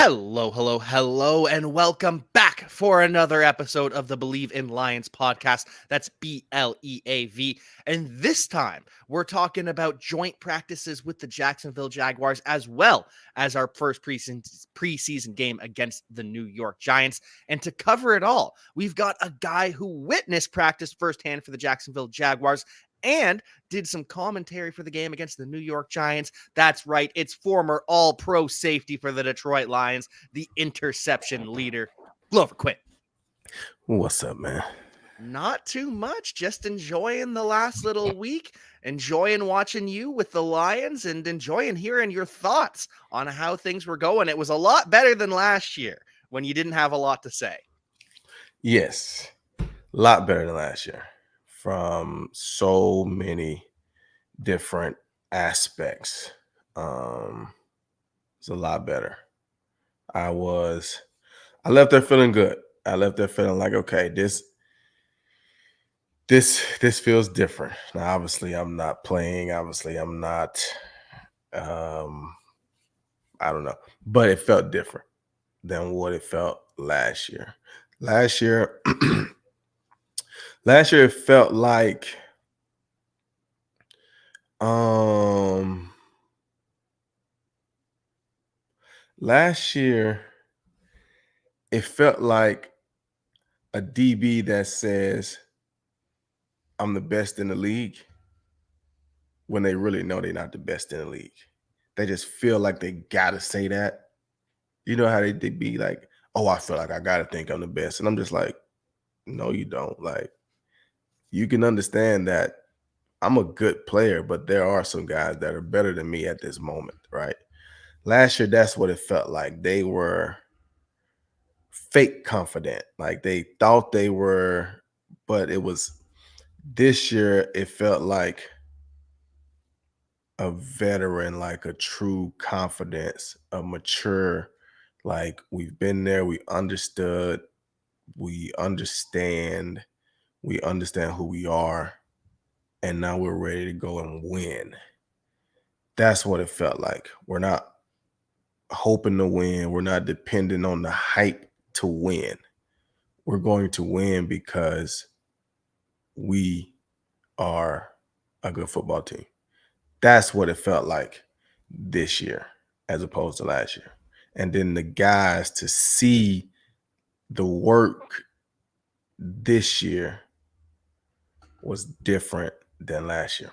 Hello, and welcome back for another episode of the Bleav in Lions podcast. That's BLEAV. And this time, we're talking about joint practices with the Jacksonville Jaguars, as well as our first preseason game against the New York Giants. And to cover it all, we've got a guy who witnessed practice firsthand for the Jacksonville Jaguars and did some commentary for the game against the New York Giants. That's right, it's former all-pro safety for the Detroit Lions, the interception leader, Glover Quinn. What's up, man? Not too much, just enjoying the last little week, enjoying watching you with the Lions, and enjoying hearing your thoughts on how things were going. It was a lot better than last year when you didn't have a lot to say. Yes, a lot better than last year from so many different aspects. It's a lot better. I left there feeling good. I left there feeling like, okay, this feels different. Now, obviously, I'm not playing. Obviously, I'm not. I don't know, but it felt different than what it felt last year. Last year, it felt like last year it felt like a DB that says I'm the best in the league when they really know they're not the best in the league. They just feel like they gotta say that. You know how they be like, oh, I feel like I gotta think I'm the best. And I'm just like, no, you don't. Like, you can understand that I'm a good player, but there are some guys that are better than me at this moment, right? Last year, that's what it felt like. They were fake confident. Like they thought they were, but it was this year, it felt like a veteran, like a true confidence, a mature, like we've been there, we understood, we understand who we are, and now we're ready to go and win. That's what it felt like. We're not hoping to win. We're not depending on the hype to win. We're going to win because we are a good football team. That's what it felt like this year as opposed to last year. And then the guys to see the work this year was different than last year.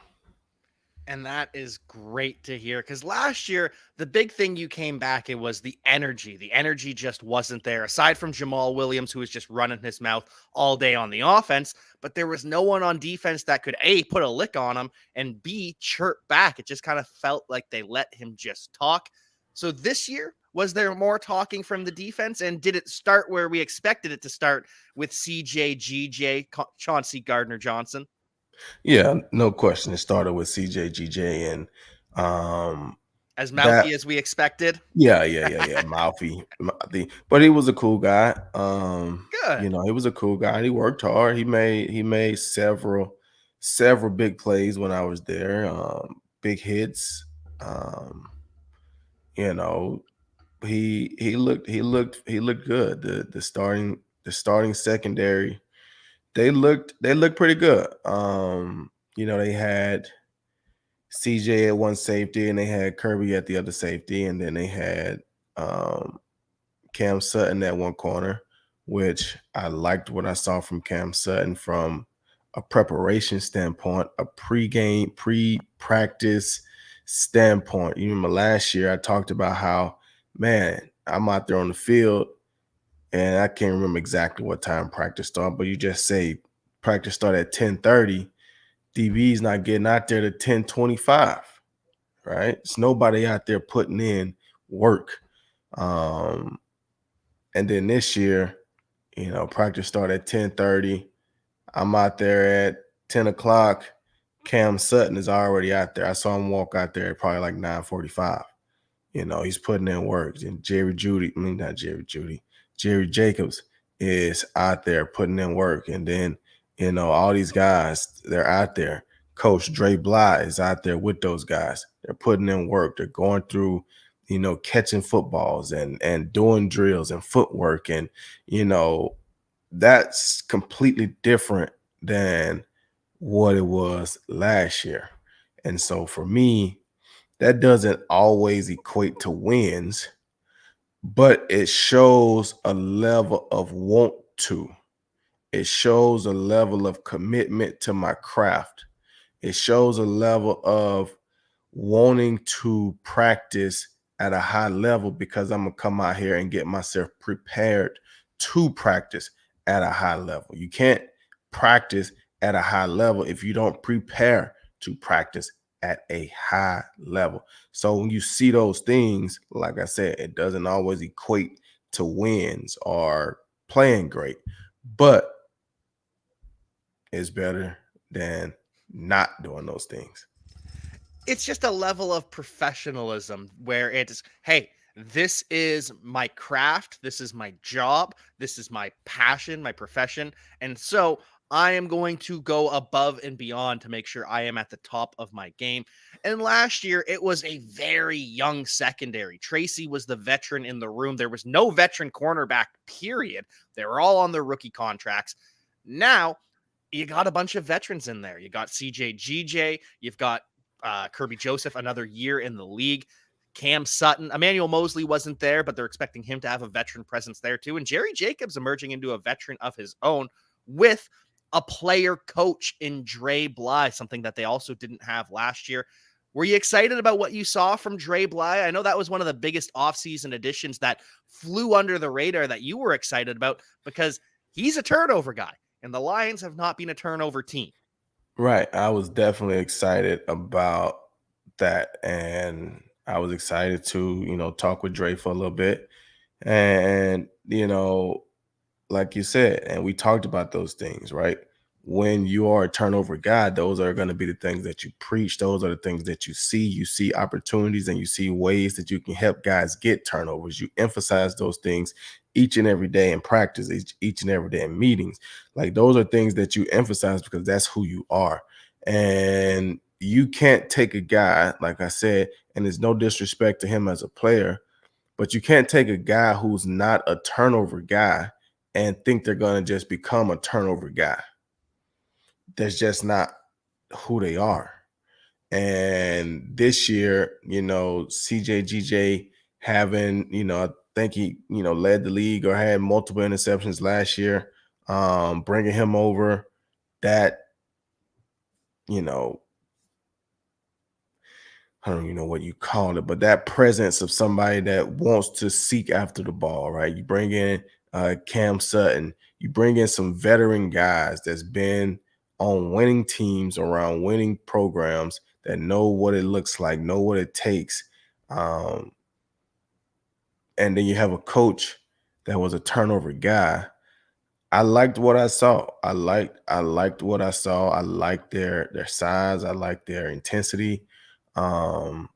And that is great to hear because last year, the big thing you came back, it was the energy. The energy just wasn't there. Aside from Jamal Williams, who was just running his mouth all day on the offense, but there was no one on defense that could A, put a lick on him, and B, chirp back. It just kind of felt like they let him just talk. So this year, was there more talking from the defense? And did it start where we expected it to start with CJ, Chauncey Gardner-Johnson? Yeah, no question. It started with CJ, and As that mouthy as we expected? yeah. Mouthy. But he was a cool guy. Good. He was a cool guy. He worked hard. He made several big plays when I was there. Big hits. You know, he looked good. The starting secondary, they looked pretty good. They had CJ at one safety and they had Kirby at the other safety, and then they had Cam Sutton at one corner, which I liked what I saw from Cam Sutton from a preparation standpoint, a pre-practice standpoint. You remember last year I talked about how, man, I'm out there on the field and I can't remember exactly what time practice started, but you just say practice started at 10:30. DB's not getting out there to 10:25, right? It's nobody out there putting in work. And then this year, practice started at 10:30. I'm out there at 10 o'clock. Cam Sutton is already out there. I saw him walk out there at probably like 9:45. He's putting in work. And Jerry Jacobs is out there putting in work. And then, all these guys, they're out there. Coach Dre Bly is out there with those guys. They're putting in work. They're going through, catching footballs and doing drills and footwork. And, you know, that's completely different than what it was last year. And so for me, that doesn't always equate to wins, but it shows a level of want to. It shows a level of commitment to my craft. It shows a level of wanting to practice at a high level because I'm gonna come out here and get myself prepared to practice at a high level. You can't practice at a high level if you don't prepare to practice at a high level. So when you see those things, like I said, it doesn't always equate to wins or playing great, but it's better than not doing those things. It's just a level of professionalism where it's, hey, this is my craft, this is my job, this is my passion, my profession, and so I am going to go above and beyond to make sure I am at the top of my game. And last year it was a very young secondary. Tracy was the veteran in the room. There was no veteran cornerback, period. They were all on their rookie contracts. Now you got a bunch of veterans in there. You got CJ GJ, you've got Kirby Joseph, another year in the league. Cam Sutton, Emmanuel Mosley wasn't there, but they're expecting him to have a veteran presence there too. And Jerry Jacobs emerging into a veteran of his own with a player coach in Dre Bleav, something that they also didn't have last year. Were you excited about what you saw from Dre Bleav? I know that was one of the biggest offseason additions that flew under the radar that you were excited about because he's a turnover guy, and the Lions have not been a turnover team. Right. I was definitely excited about that. And I was excited to, talk with Dre for a little bit. And, like you said, and we talked about those things, right? When you are a turnover guy, those are going to be the things that you preach. Those are the things that you see. You see opportunities and you see ways that you can help guys get turnovers. You emphasize those things each and every day in practice, each and every day in meetings. Like those are things that you emphasize because that's who you are. And you can't take a guy, like I said, and there's no disrespect to him as a player, but you can't take a guy who's not a turnover guy and think they're going to just become a turnover guy. That's just not who they are. And this year, CJGJ having, I think he, led the league or had multiple interceptions last year, bringing him over that, you know, I don't even know what you call it, but that presence of somebody that wants to seek after the ball, right? You bring in Cam Sutton, you bring in some veteran guys that's been on winning teams around winning programs that know what it looks like, know what it takes. And then you have a coach that was a turnover guy. I liked what I saw. I liked what I saw. I liked their size. I liked their intensity. Um,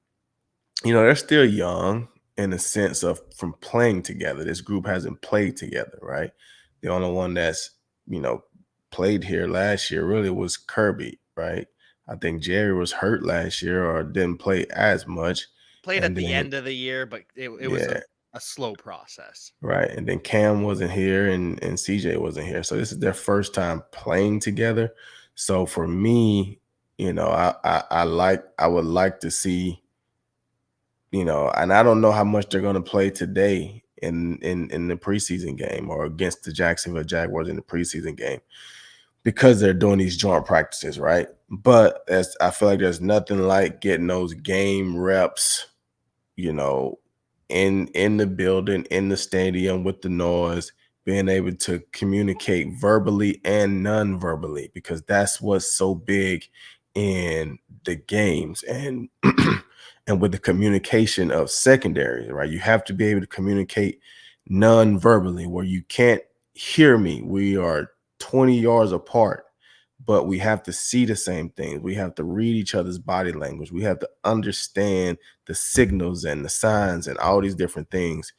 they're still young in the sense of from playing together. This group hasn't played together, right? The only one that's, played here last year really was Kirby, right? I think Jerry was hurt last year or didn't play as much. Played at And the then, end of the year, but it was yeah, a slow process. right. And then Cam wasn't here and CJ wasn't here. So this is their first time playing together. So for me, I would like to see, and I don't know how much they're going to play today in the preseason game or against the Jacksonville Jaguars in the preseason game because they're doing these joint practices, right? But I feel like there's nothing like getting those game reps, you know, in the building, in the stadium with the noise, being able to communicate verbally and non-verbally, because that's what's so big in the games and and with the communication of secondaries, right? You have to be able to communicate non-verbally where you can't hear me. We are 20 yards apart, but we have to see the same things. We have to read each other's body language. We have to understand the signals and the signs and all these different things.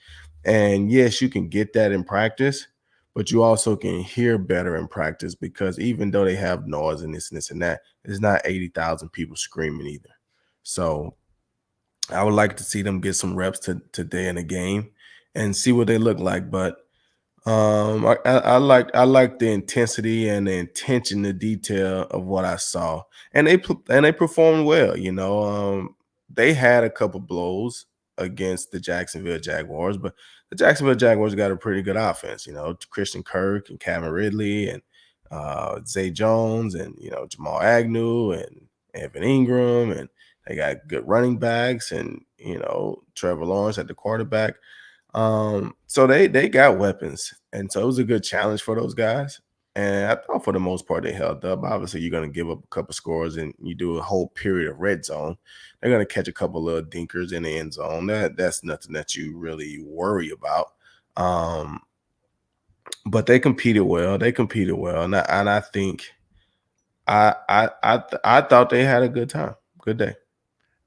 And yes, you can get that in practice, but you also can hear better in practice because even though they have noise and this and that, it's not 80,000 people screaming either. So I would like to see them get some reps today in the game and see what they look like. But I like the intensity and the intention, the detail of what I saw, and they performed well. They had a couple blows against the Jacksonville Jaguars, but the Jacksonville Jaguars got a pretty good offense. Christian Kirk and Calvin Ridley and Zay Jones and Jamal Agnew and Evan Ingram, and they got good running backs and Trevor Lawrence at the quarterback. So they got weapons, and so it was a good challenge for those guys. And I thought for the most part they held up. Obviously, you're going to give up a couple scores, and you do a whole period of red zone. They're going to catch a couple little dinkers in the end zone. That's nothing that you really worry about. Um, but they competed well. They competed well, and I think I thought they had a good time, good day.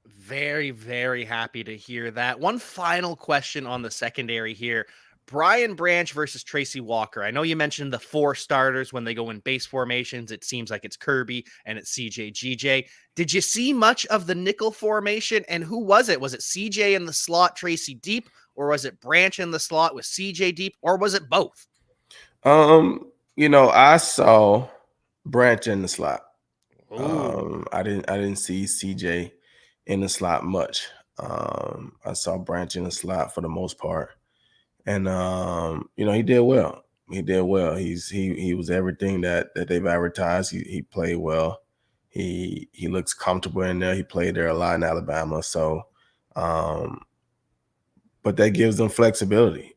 Very, very happy to hear that. One final question on the secondary here. Brian Branch versus Tracy Walker. I know you mentioned the four starters when they go in base formations. It seems like it's Kirby and it's CJ GJ. Did you see much of the nickel formation? And who was it? Was it CJ in the slot, Tracy deep, or was it Branch in the slot with CJ deep, or was it both? I saw Branch in the slot. Ooh. I didn't see CJ in the slot much. I saw Branch in the slot for the most part, and he did well. He did well. He was everything that they've advertised. He played well. He looks comfortable in there. He played there a lot in Alabama, so um, but that gives them flexibility.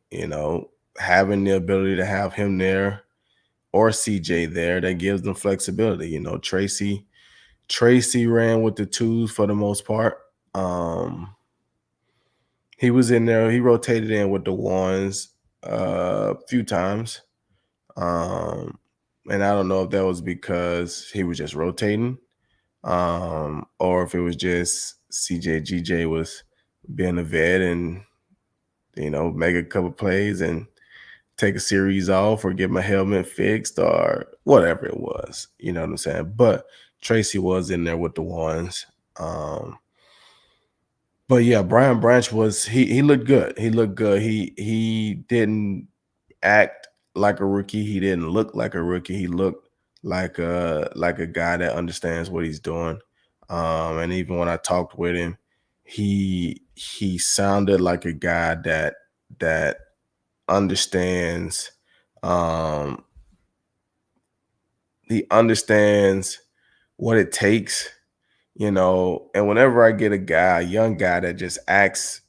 Having the ability to have him there or CJ there, that gives them flexibility. Tracy ran with the twos for the most part. He was in there. He rotated in with the ones a few times. Um, and I don't know if that was because he was just rotating, or if it was just CJ GJ was being a vet and make a couple plays and take a series off or get my helmet fixed or whatever it was. You know what I'm saying? But Tracy was in there with the ones. But yeah, Brian Branch he looked good. He looked good. He didn't act like a rookie. He didn't look like a rookie. He looked like a guy that understands what he's doing. And even when I talked with him, he sounded like a guy that understands um he understands what it takes, and whenever I get a young guy that just asks,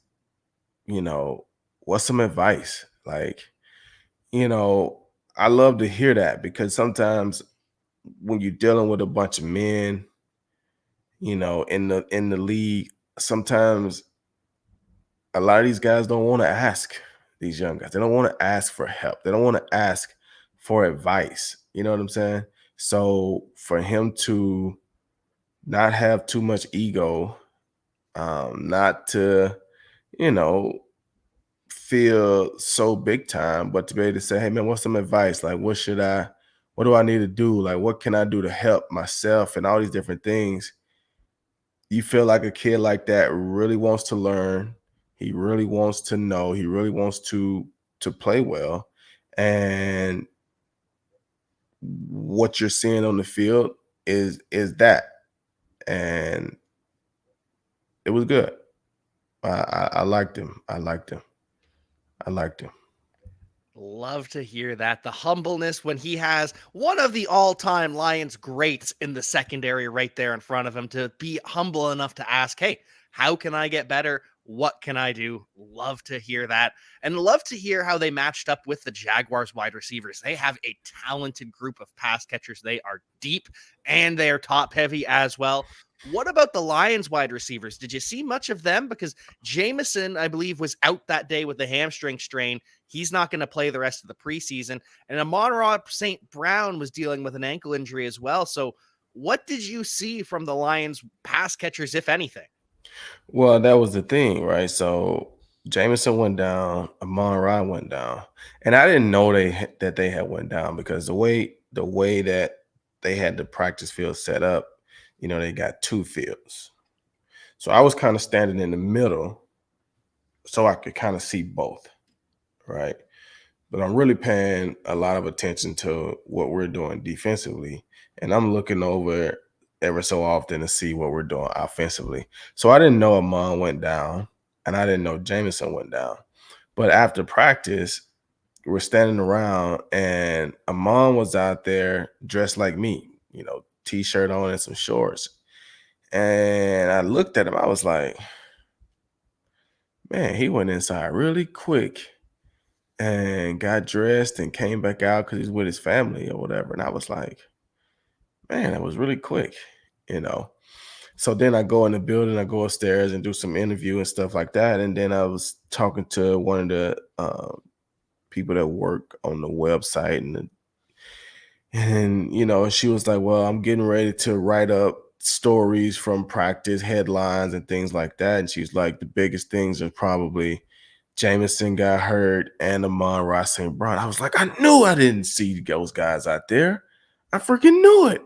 you know, what's some advice? Like, you know, I love to hear that because sometimes when you're dealing with a bunch of men, in the league, sometimes a lot of these guys don't want to ask these young guys. They don't want to ask for help. They don't want to ask for advice. You know what I'm saying? So for him to not have too much ego, not to, you know, feel so big time, but to be able to say, hey man, what's some advice? Like, what do I need to do? Like, what can I do to help myself and all these different things? You feel like a kid like that really wants to learn. He really wants to know. He really wants to play well. And what you're seeing on the field is that. And it was good. I liked him. I liked him. I liked him. Love to hear that. The humbleness when he has one of the all time Lions greats in the secondary right there in front of him to be humble enough to ask, hey, how can I get better? What can I do? Love to hear that. And love to hear how they matched up with the Jaguars wide receivers. They have a talented group of pass catchers. They are deep and they are top heavy as well. What about the Lions wide receivers? Did you see much of them? Because Jameson, I Bleav, was out that day with the hamstring strain. He's not going to play the rest of the preseason. And Amon-Ra St. Brown was dealing with an ankle injury as well. So, what did you see from the Lions pass catchers, if anything? Well, that was the thing, right? So Jameson went down, Amon Ra went down, and I didn't know that they had went down because the way that they had the practice field set up, they got two fields. So I was kind of standing in the middle so I could kind of see both, right? But I'm really paying a lot of attention to what we're doing defensively. And I'm looking over ever so often to see what we're doing offensively. So I didn't know Amon went down and I didn't know Jameson went down. But after practice, we're standing around and Amon was out there dressed like me, t-shirt on and some shorts. And I looked at him, I was like, man, he went inside really quick and got dressed and came back out because he's with his family or whatever. And I was like, man, that was really quick. So then I go in the building, I go upstairs and do some interview and stuff like that. And then I was talking to one of the people that work on the website, and she was like, well, I'm getting ready to write up stories from practice, headlines and things like that. And she's like, the biggest things are probably Jameson got hurt and Amon-Ra St. Brown. I was like, I knew I didn't see those guys out there. I freaking knew it.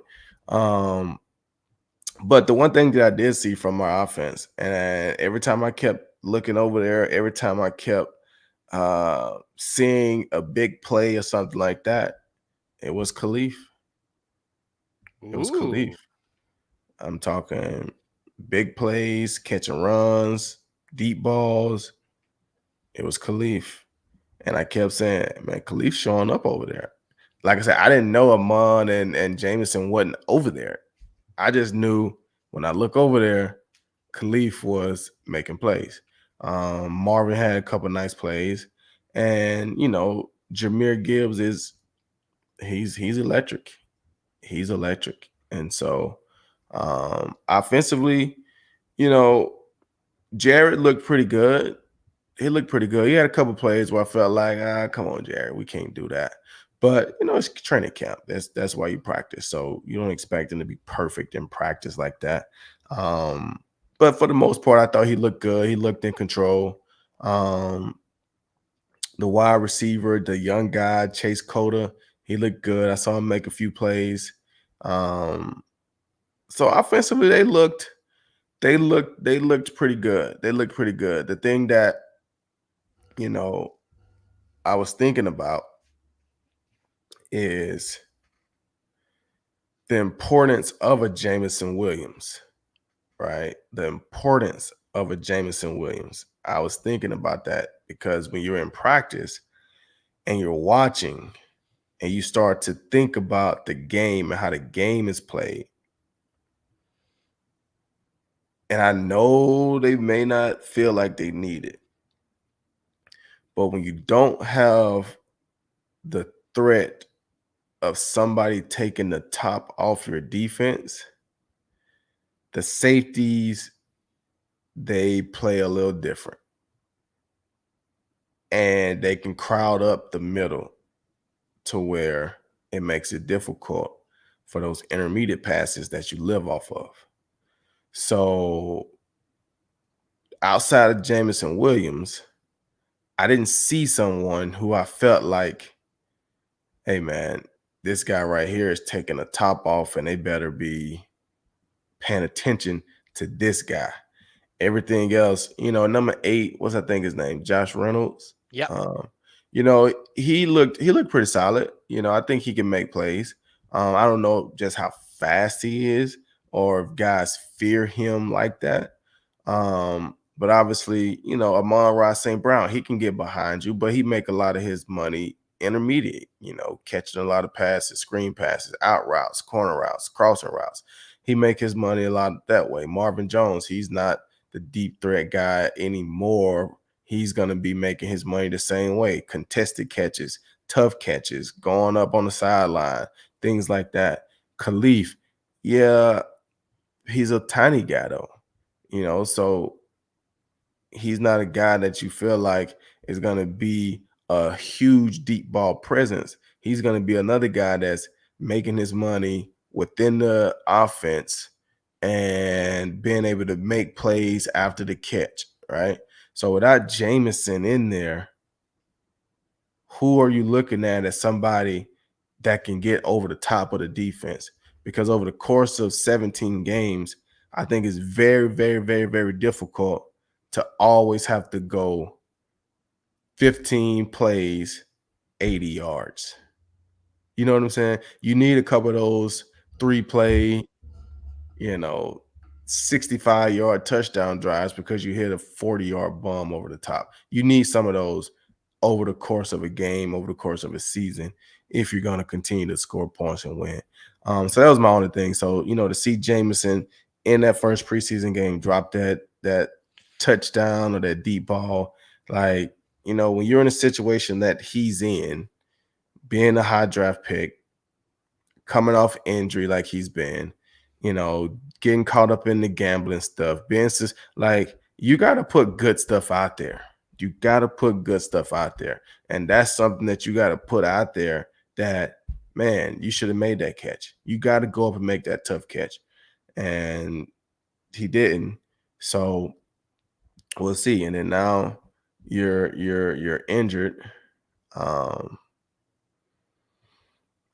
But the one thing that I did see from our offense, and every time I kept looking over there, every time I kept seeing a big play or something like that, it was Khalif. It was Khalif. Ooh. I'm talking big plays, catching runs, deep balls. It was Khalif. And I kept saying, man, Khalif showing up over there. Like I said, I didn't know Amon and Jameson wasn't over there. I just knew when I look over there, Khalif was making plays. Marvin had a couple nice plays. And, Jameer Gibbs he's electric. He's electric. And so offensively, you know, Jared looked pretty good. He looked pretty good. He had a couple plays where I felt like, come on, Jared, we can't do that. But it's training camp. That's why you practice. So you don't expect him to be perfect in practice like that. But for the most part, I thought he looked good. He looked in control. The wide receiver, the young guy, Chase Cota, he looked good. I saw him make a few plays. So offensively, they looked pretty good. They looked pretty good. The thing that you know I was thinking about is the importance of a Jameson Williams, right? The importance of a Jameson Williams. I was thinking about that because when you're in practice and you're watching and you start to think about the game and how the game is played, and I know they may not feel like they need it, but when you don't have the threat of somebody taking the top off your defense, the safeties, they play a little different. And they can crowd up the middle to where it makes it difficult for those intermediate passes that you live off of. So outside of Jameson Williams, I didn't see someone who I felt like, hey man, this guy right here is taking the top off and they better be paying attention to this guy. Everything else, number 8, what's I think his name? Josh Reynolds. Yep. He looked pretty solid. I think he can make plays. I don't know just how fast he is or if guys fear him like that. But obviously, Amon-Ra St. Brown, he can get behind you, but he make a lot of his money intermediate, catching a lot of passes, screen passes, out routes, corner routes, crossing routes. He make his money a lot that way. Marvin Jones, he's not the deep threat guy anymore. He's going to be making his money the same way. Contested catches, tough catches, going up on the sideline, things like that. Khalif, yeah, he's a tiny guy though, so he's not a guy that you feel like is going to be a huge deep ball presence. He's going to be another guy that's making his money within the offense and being able to make plays after the catch, right? So without Jameson in there, who are you looking at as somebody that can get over the top of the defense? Because over the course of 17 games, I think it's very, very, very, very difficult to always have to go 15 plays, 80 yards. You know what I'm saying? You need a couple of those 3 play, you know, 65-yard touchdown drives because you hit a 40-yard bomb over the top. You need some of those over the course of a game, over the course of a season, if you're going to continue to score points and win. So that was my only thing. So, to see Jameson in that first preseason game drop that touchdown or that deep ball, like, when you're in a situation that he's in, being a high draft pick, coming off injury like he's been, getting caught up in the gambling stuff, like, you got to put good stuff out there. You got to put good stuff out there. And that's something that you got to put out there that, man, you should have made that catch. You got to go up and make that tough catch. And he didn't. So we'll see. And then now you're injured.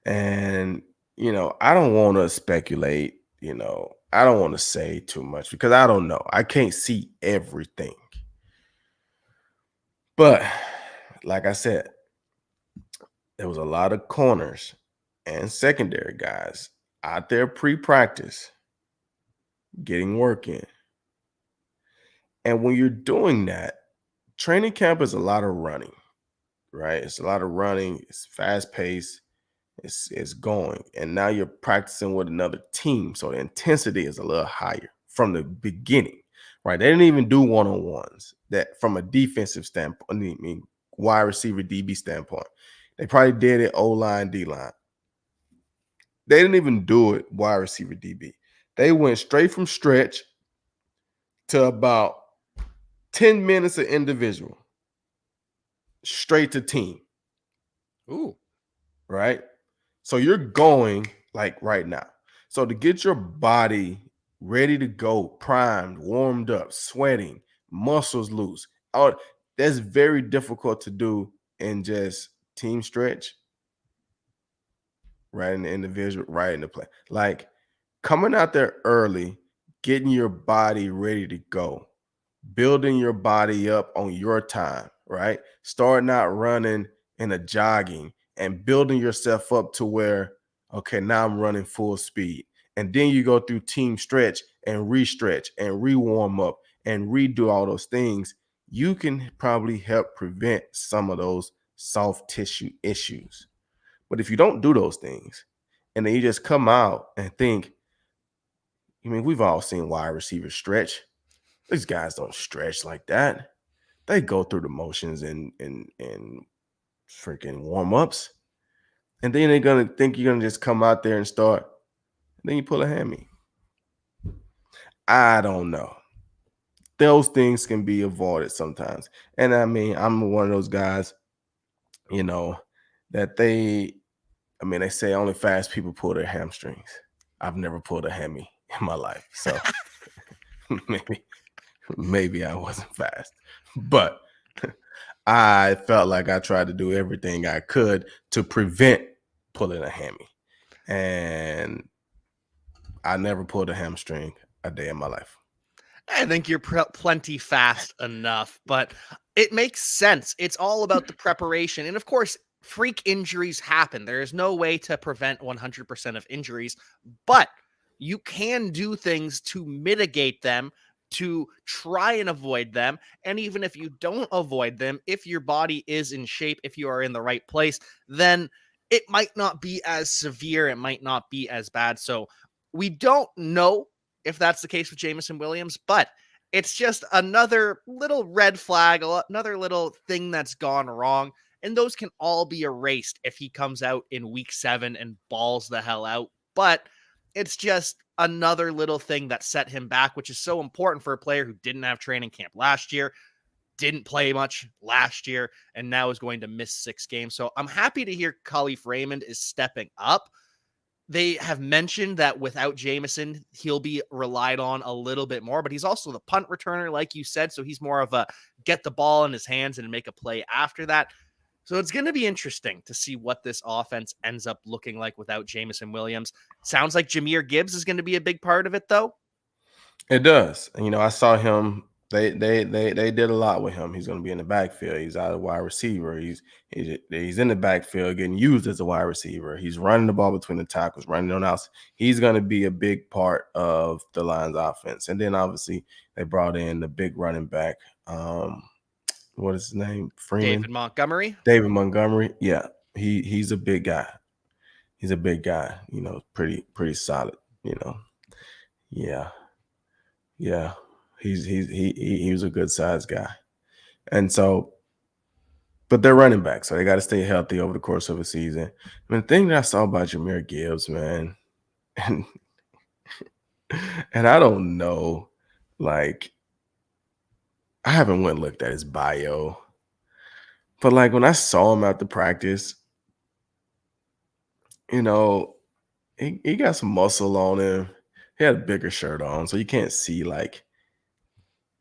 And I don't want to speculate, I don't want to say too much because I don't know. I can't see everything. But like I said, there was a lot of corners and secondary guys out there pre-practice getting work in. And when you're doing that, training camp is a lot of running, right? It's a lot of running, it's fast paced. It's going, and now you're practicing with another team, so the intensity is a little higher from the beginning, right? They didn't even do one-on-ones that from a defensive standpoint. I mean, wide receiver DB standpoint, they probably did it O-line, D-line. They didn't even do it wide receiver DB. They went straight from stretch to about 10 minutes of individual, straight to team. Ooh, right? So you're going like right now. So to get your body ready to go, primed, warmed up, sweating, muscles loose, that's very difficult to do in just team stretch, right? In the individual, right in the play. Like coming out there early, getting your body ready to go, building your body up on your time, right? Starting out running and a jogging and building yourself up to where, okay, now I'm running full speed. And then you go through team stretch and re-stretch and re-warm up and redo all those things. You can probably help prevent some of those soft tissue issues. But if you don't do those things and then you just come out and think, we've all seen wide receivers stretch. These guys don't stretch like that. They go through the motions and freaking warm-ups. And then they're gonna think you're gonna just come out there and start. And then you pull a hammy. I don't know. Those things can be avoided sometimes. And I'm one of those guys, that they say only fast people pull their hamstrings. I've never pulled a hammy in my life. So maybe I wasn't fast. But I felt like I tried to do everything I could to prevent pulling a hammy. And I never pulled a hamstring a day in my life. I think you're plenty fast enough, but it makes sense. It's all about the preparation. And of course, freak injuries happen. There is no way to prevent 100% of injuries, but you can do things to mitigate them, to try and avoid them. And even if you don't avoid them, if your body is in shape, if you are in the right place, then it might not be as severe. It might not be as bad. So we don't know if that's the case with Jameson Williams, but it's just another little red flag, another little thing that's gone wrong. And those can all be erased if he comes out in week 7 and balls the hell out. But it's just another little thing that set him back, which is so important for a player who didn't have training camp last year, didn't play much last year, and now is going to miss 6 games. So I'm happy to hear Khalif Raymond is stepping up. They have mentioned that without Jameson, he'll be relied on a little bit more, but he's also the punt returner, like you said. So he's more of a get the ball in his hands and make a play after that. So it's going to be interesting to see what this offense ends up looking like without Jameson Williams. Sounds like Jahmyr Gibbs is going to be a big part of it, though. It does. And, I saw him. They did a lot with him. He's going to be in the backfield. He's out of wide receiver. He's in the backfield getting used as a wide receiver. He's running the ball between the tackles, running on outs. He's going to be a big part of the Lions offense. And then obviously they brought in the big running back. What is his name? David Freeman. Montgomery. David Montgomery. Yeah, he's a big guy. He's a big guy. Pretty solid. Yeah. Yeah, he was a good sized guy, and so, but they're running back, so they got to stay healthy over the course of a season. I mean, the thing that I saw about Jahmyr Gibbs, man, and and I don't know, like I haven't went and looked at his bio, but like when I saw him at the practice, you know, he got some muscle on him. He had a bigger shirt on, so you can't see like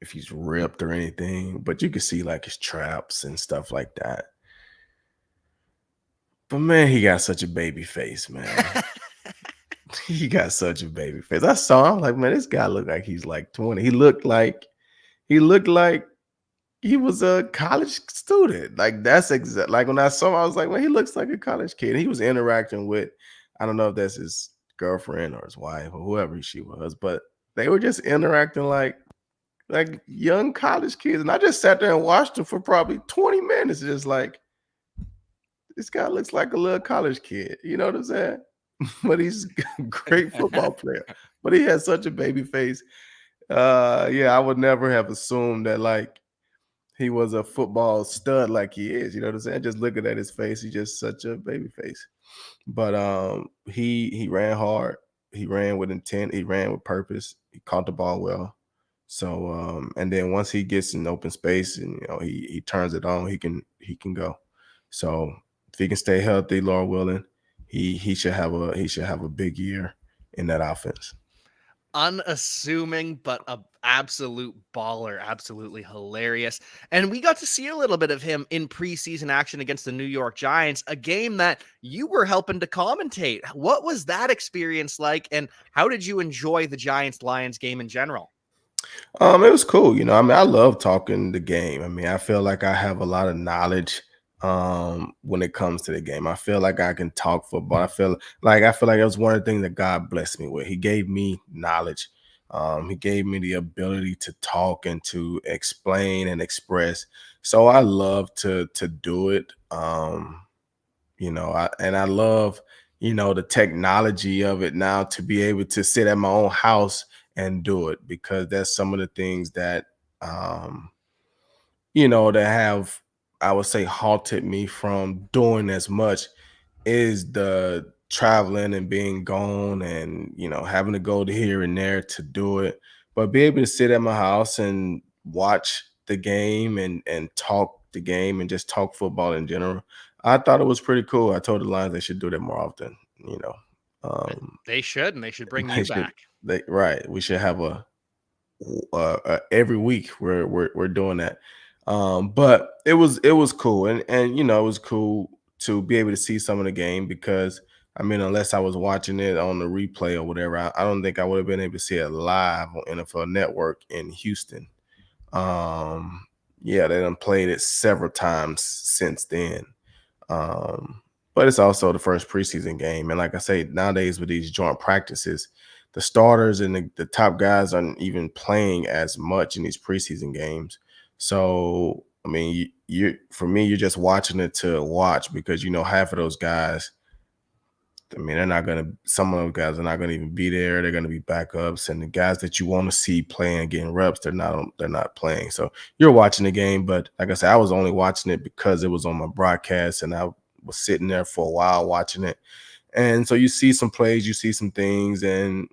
if he's ripped or anything, but you can see like his traps and stuff like that. But man, he got such a baby face, man. He got such a baby face. I saw him like, man, this guy looked like he's like 20. He looked like he was a college student. Like that's exact. Like when I saw him, I was like, man, he looks like a college kid. He was interacting with, I don't know if that's his girlfriend or his wife or whoever she was, but they were just interacting like young college kids. And I just sat there and watched them for probably 20 minutes, just like this guy looks like a little college kid. You know what I'm saying? But he's a great football player. But he has such a baby face. Yeah, I would never have assumed that like he was a football stud like he is. You know what I'm saying? Just looking at his face, he's just such a baby face. But he ran hard. He ran with intent. He ran with purpose. He caught the ball well. So and then once he gets in open space and he turns it on, he can go. So if he can stay healthy, Lord willing, he should have a big year in that offense. Unassuming, but a absolute baller, absolutely hilarious. And we got to see a little bit of him in preseason action against the New York Giants, a game that you were helping to commentate. What was that experience like, and how did you enjoy the Giants Lions game in general? It was cool. I mean, I love talking the game. I mean, I feel like I have a lot of knowledge when it comes to the game. I feel like I can talk football. I feel like it was one of the things that God blessed me with. He gave me knowledge. He gave me the ability to talk and to explain and express. So I love to do it. I love, the technology of it now to be able to sit at my own house and do it, because that's some of the things that that have, I would say, halted me from doing as much, is the traveling and being gone and having to go to here and there to do it. But be able to sit at my house and watch the game and talk the game and just talk football in general, I thought it was pretty cool. I told the Lions they should do that more often. They should, and they should bring they you should. back. They right. We should have a every week we're doing that. But it was cool, and it was cool to be able to see some of the game, because I mean, unless I was watching it on the replay or whatever, I don't think I would have been able to see it live on NFL Network in Houston. Yeah, they done played it several times since then. Um, but it's also the first preseason game. And like I say, nowadays with these joint practices, the starters and the top guys aren't even playing as much in these preseason games. So, I mean, for me, you're just watching it to watch, because half of those guys, I mean, some of those guys are not gonna even be there. They're gonna be backups, and the guys that you want to see playing, getting reps, they're not playing. So you're watching the game, but like I said, I was only watching it because it was on my broadcast, and I was sitting there for a while watching it. And so you see some plays, you see some things, and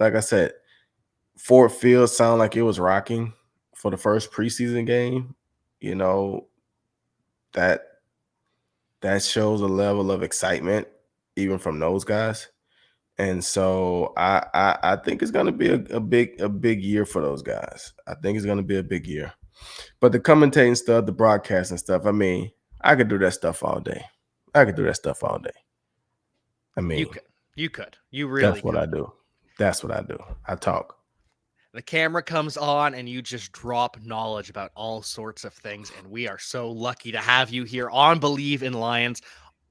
like I said, Ford Field sounded like it was rocking for the first preseason game. You know that that shows a level of excitement even from those guys. And so I think it's gonna be a big year for those guys. I think it's gonna be a big year. But the commentating stuff, the broadcasting stuff, I mean, I could do that stuff all day. I could do that stuff all day. I You mean, could. You could. You really that's what could. I do. That's what I do. I talk. The camera comes on and you just drop knowledge about all sorts of things. And we are so lucky to have you here on Bleav in Lions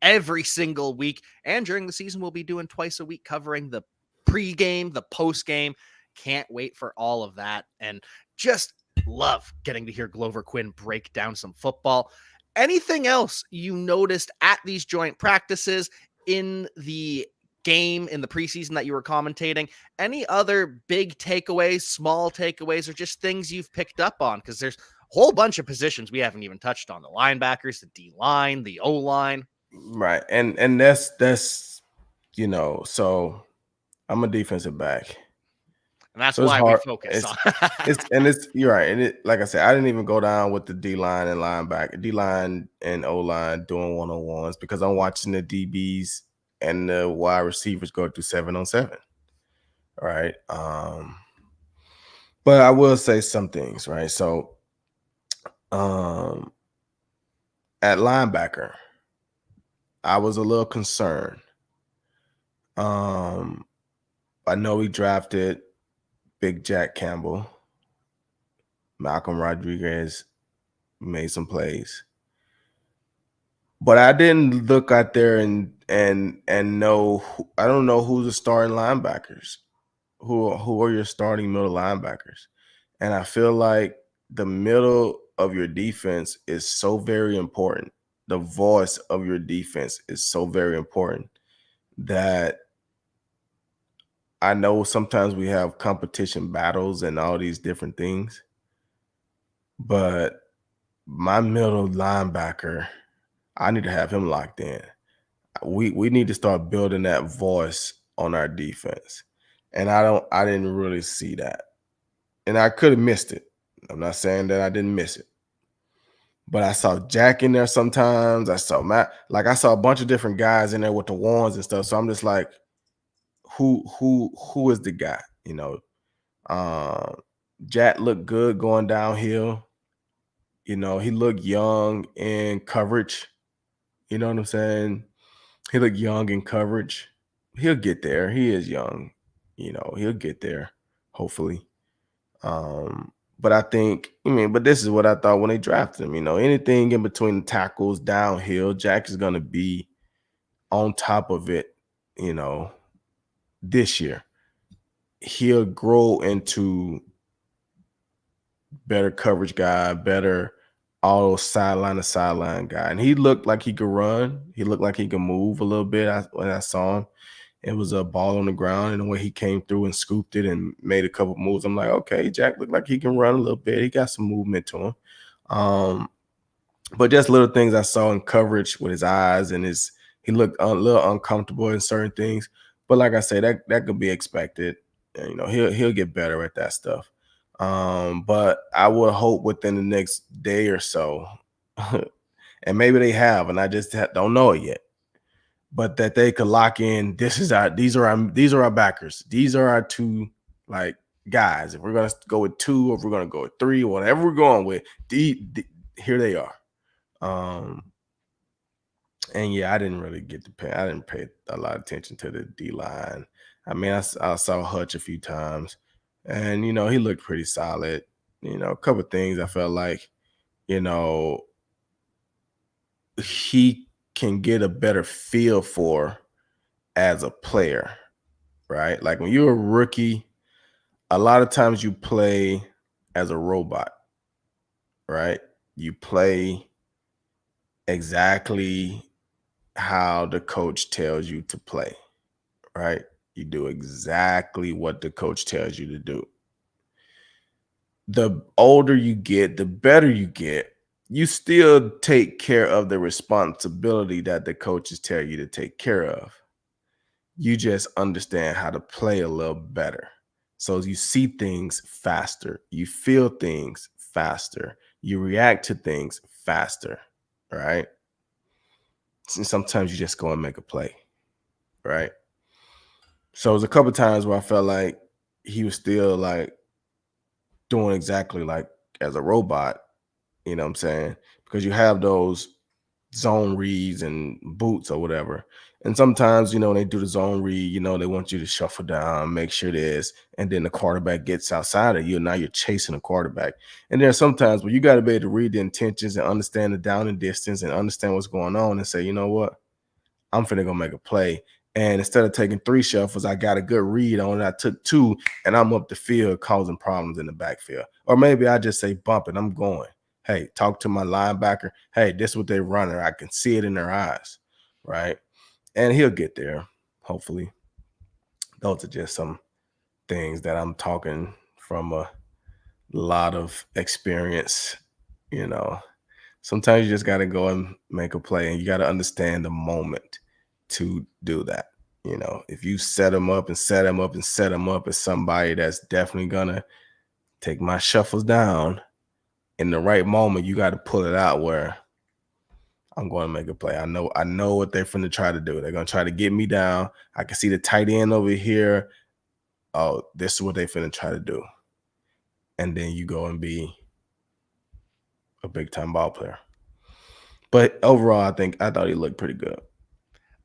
every single week. And during the season, we'll be doing twice a week covering the pregame, the postgame. Can't wait for all of that. And just love getting to hear Glover Quinn break down some football. Anything else you noticed at these joint practices in the game in the preseason that you were commentating? Any other big takeaways, small takeaways, or just things you've picked up on? Because there's a whole bunch of positions we haven't even touched on: the linebackers, the D line, the O line. Right. And that's so I'm a defensive back. And that's So it's why we hard. focus It's on. it's you're right. And it, like I said, I didn't even go down with the D line and linebacker, D line and O line doing 1-on-1s because I'm watching the DBs and the wide receivers go through 7-on-7. Right. But I will say some things, right? So um at linebacker, I was a little concerned. Um I know we drafted Big Jack Campbell. Malcolm Rodriguez made some plays. But I didn't look out there and know I don't know who's the starting linebackers. Who are your starting middle linebackers? And I feel like the middle of your defense is so very important. The voice of your defense is so very important that I know sometimes we have competition battles and all these different things, but my middle linebacker, I need to have him locked in. We need to start building that voice on our defense. And I didn't really see that. And I could have missed it. I'm not saying that I didn't miss it. But I saw Jack in there sometimes. I saw Matt, like I saw a bunch of different guys in there with the wands and stuff. So I'm just like, who is the guy? Um, Jack looked good going downhill. He looked young in coverage. You know what I'm saying? He looked young in coverage. He'll get there. He is young. He'll get there, hopefully. But but this is what I thought when they drafted him. Anything in between the tackles, downhill, Jack is going to be on top of it, this year. He'll grow into better coverage guy, better all sideline to sideline guy. And he looked like he could run. He looked like he could move a little bit when I saw him. It was a ball on the ground, and the way he came through and scooped it and made a couple moves, I'm like, okay, Jack looked like he can run a little bit. He got some movement to him. But just little things I saw in coverage with his eyes and he looked a little uncomfortable in certain things. But like I say, that could be expected. And, he'll get better at that stuff. But I would hope within the next day or so, and maybe they have, and I just don't know it yet, but that they could lock in. These are our backers. These are our two like guys. If we're gonna go with two, or if we're gonna go with three, whatever we're going with, here they are. And yeah, I didn't pay a lot of attention to the D line. I mean, I saw Hutch a few times, and he looked pretty solid. A couple of things I felt like, he can get a better feel for as a player, right? Like when you're a rookie, a lot of times you play as a robot, right? You play exactly how the coach tells you to play, right? You do exactly what the coach tells you to do. The older you get, the better you get. You still take care of the responsibility that the coaches tell you to take care of. You just understand how to play a little better. So you see things faster, you feel things faster, you react to things faster, right? And sometimes you just go and make a play, right? So it was a couple times where I felt like he was still like doing exactly like as a robot, you know what I'm saying? Because you have those zone reads and boots or whatever. And sometimes, when they do the zone read, they want you to shuffle down, make sure this, and then the quarterback gets outside of you. And now you're chasing the quarterback. And there are sometimes where you got to be able to read the intentions and understand the down and distance and understand what's going on and say, you know what? I'm finna go make a play. And instead of taking 3 shuffles, I got a good read on it. I took 2, and I'm up the field causing problems in the backfield. Or maybe I just say bump it. I'm going. Hey, talk to my linebacker. Hey, this is what they're running. I can see it in their eyes, right? And he'll get there, hopefully. Those are just some things that I'm talking from a lot of experience. You know, sometimes you just got to go and make a play, and you got to understand the moment to do that. If you set them up and set them up and set them up as somebody that's definitely going to take my shuffles down in the right moment, you got to pull it out where I'm going to make a play. I know what they're finna try to do. They're going to try to get me down. I can see the tight end over here. Oh, this is what they finna try to do. And then you go and be a big time ball player. But overall, I thought he looked pretty good.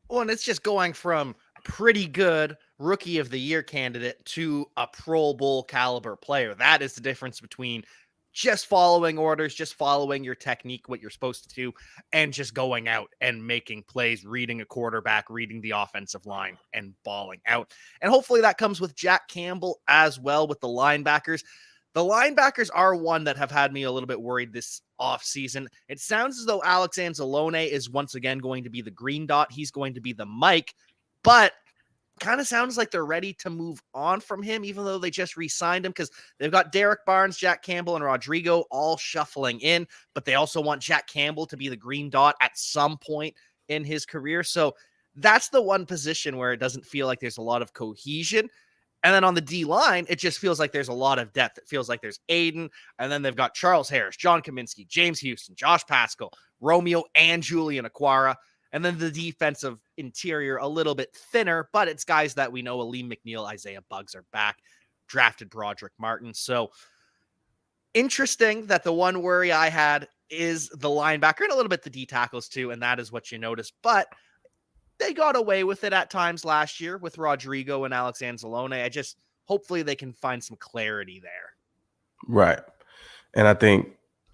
Well, and it's just going from pretty good rookie of the year candidate to a Pro Bowl caliber player. That is the difference between just following orders, just following your technique, what you're supposed to do, and just going out and making plays, reading a quarterback, reading the offensive line, and balling out. And hopefully that comes with Jack Campbell as well with the linebackers. The linebackers are one that have had me a little bit worried this offseason. It sounds as though Alex Anzalone is once again going to be the green dot. He's going to be the Mike, but kind of sounds like they're ready to move on from him, even though they just re-signed him, because they've got Derek Barnes, Jack Campbell, and Rodrigo all shuffling in, but they also want Jack Campbell to be the green dot at some point in his career. So that's the one position where it doesn't feel like there's a lot of cohesion. And then on the D line, it just feels like there's a lot of depth. It feels like there's Aiden, and then they've got Charles Harris, John Kaminsky, James Houston, Josh Pascal, Romeo, and Julian Aquara. And then the defensive interior a little bit thinner, but it's guys that we know. Aleem McNeil, Isaiah Buggs are back. Drafted Broderick Martin. So interesting that the one worry I had is the linebacker and a little bit the D tackles too, and that is what you notice. But they got away with it at times last year with Rodrigo and Alex Anzalone. Hopefully they can find some clarity there. Right. And I think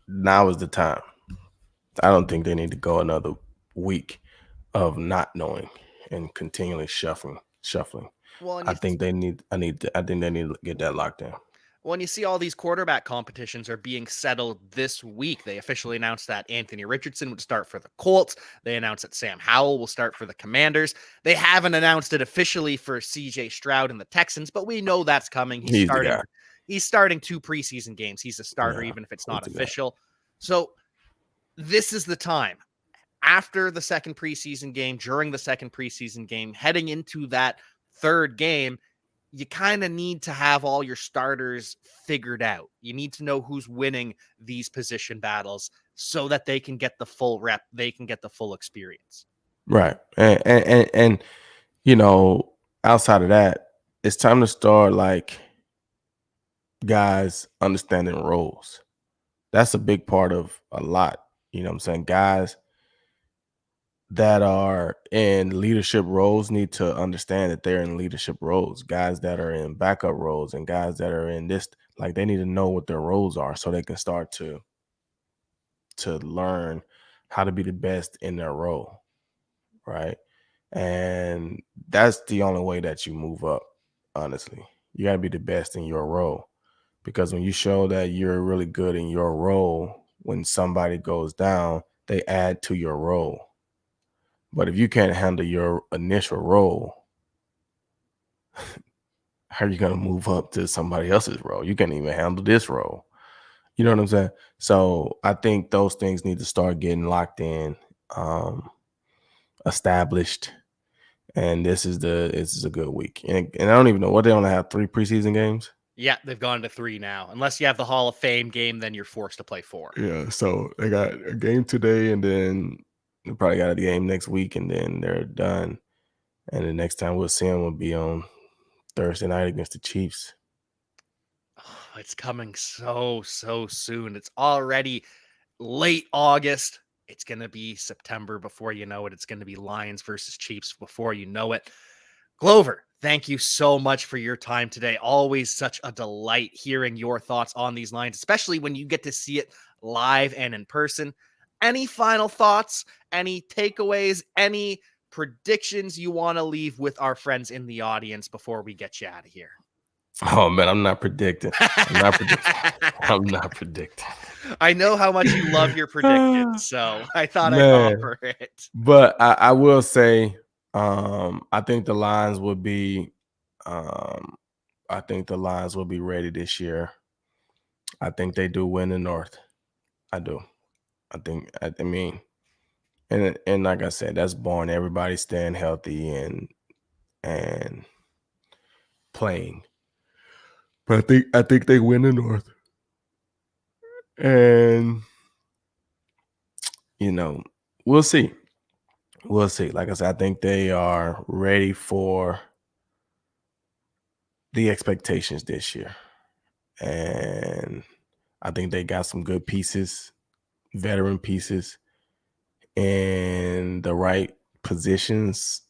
now is the time. I don't think they need to go another week of not knowing and continually shuffling. Well, I think they need to get that locked in. When you see all these quarterback competitions are being settled this week, they officially announced that Anthony Richardson would start for the Colts. They announced that Sam Howell will start for the Commanders. They haven't announced it officially for CJ Stroud and the Texans, but we know that's coming. He's the guy. He's starting 2 preseason games. He's a starter, even if it's not official. So this is the time. After the second preseason game, during the second preseason game, heading into that third game, you kind of need to have all your starters figured out. You need to know who's winning these position battles so that they can get the full rep, they can get the full experience. Right. And outside of that, it's time to start like guys understanding roles. That's a big part of a lot. You know what I'm saying? Guys that are in leadership roles need to understand that they're in leadership roles. Guys that are in backup roles and guys that are in this, like they need to know what their roles are so they can start to learn how to be the best in their role. Right. And that's the only way that you move up, honestly. You got to be the best in your role, because when you show that you're really good in your role, when somebody goes down, they add to your role. But if you can't handle your initial role, how are you going to move up to somebody else's role? You can't even handle this role. You know what I'm saying? So I think those things need to start getting locked in, established. And this is a good week. And I don't even know what, they only have 3 preseason games. Yeah, they've gone to 3 now. Unless you have the Hall of Fame game, then you're forced to play 4. Yeah, so they got a game today, and then they probably got a game next week, and then they're done. And the next time we'll see them will be on Thursday night against the Chiefs. Oh, it's coming so soon. It's already late August. It's going to be September before you know it. It's going to be Lions versus Chiefs before you know it. Glover, thank you so much for your time today. Always such a delight hearing your thoughts on these lines, especially when you get to see it live and in person. Any final thoughts, any takeaways, any predictions you want to leave with our friends in the audience before we get you out of here? Oh man, I'm not predicting. I'm not predicting. I'm not predicting. I know how much you love your predictions, so I thought I'd Man, offer it. but I will say, I think the Lions will be, um, I think the Lions will be ready this year. I think they do win the North. I do. I mean, and like I said, that's born everybody staying healthy and playing. But I think they win the North. And we'll see. We'll see. Like I said, I think they are ready for the expectations this year. And I think they got some good pieces, veteran pieces, in the right positions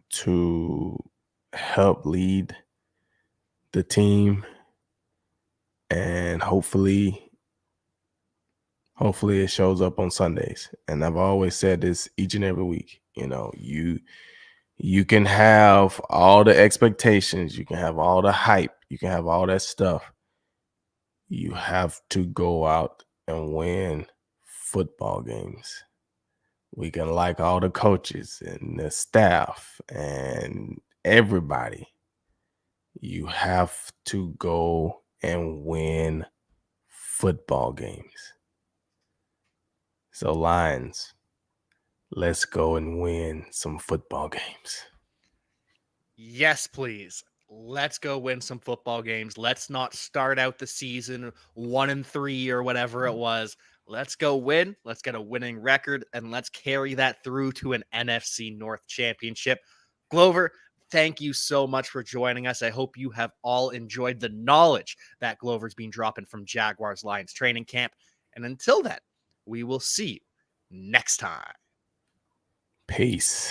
to help lead the team. And hopefully it shows up on Sundays. And I've always said this each and every week. You can have all the expectations, you can have all the hype, you can have all that stuff. You have to go out and win football games. We can like all the coaches and the staff and everybody. You have to go and win football games. So Lions, let's go and win some football games. Yes, please. Let's go win some football games. Let's not start out the season 1-3 or whatever it was. Let's go win. Let's get a winning record and let's carry that through to an NFC North championship. Glover, thank you so much for joining us. I hope you have all enjoyed the knowledge that Glover's been dropping from Jaguars Lions training camp. And until then, we will see you next time. Peace.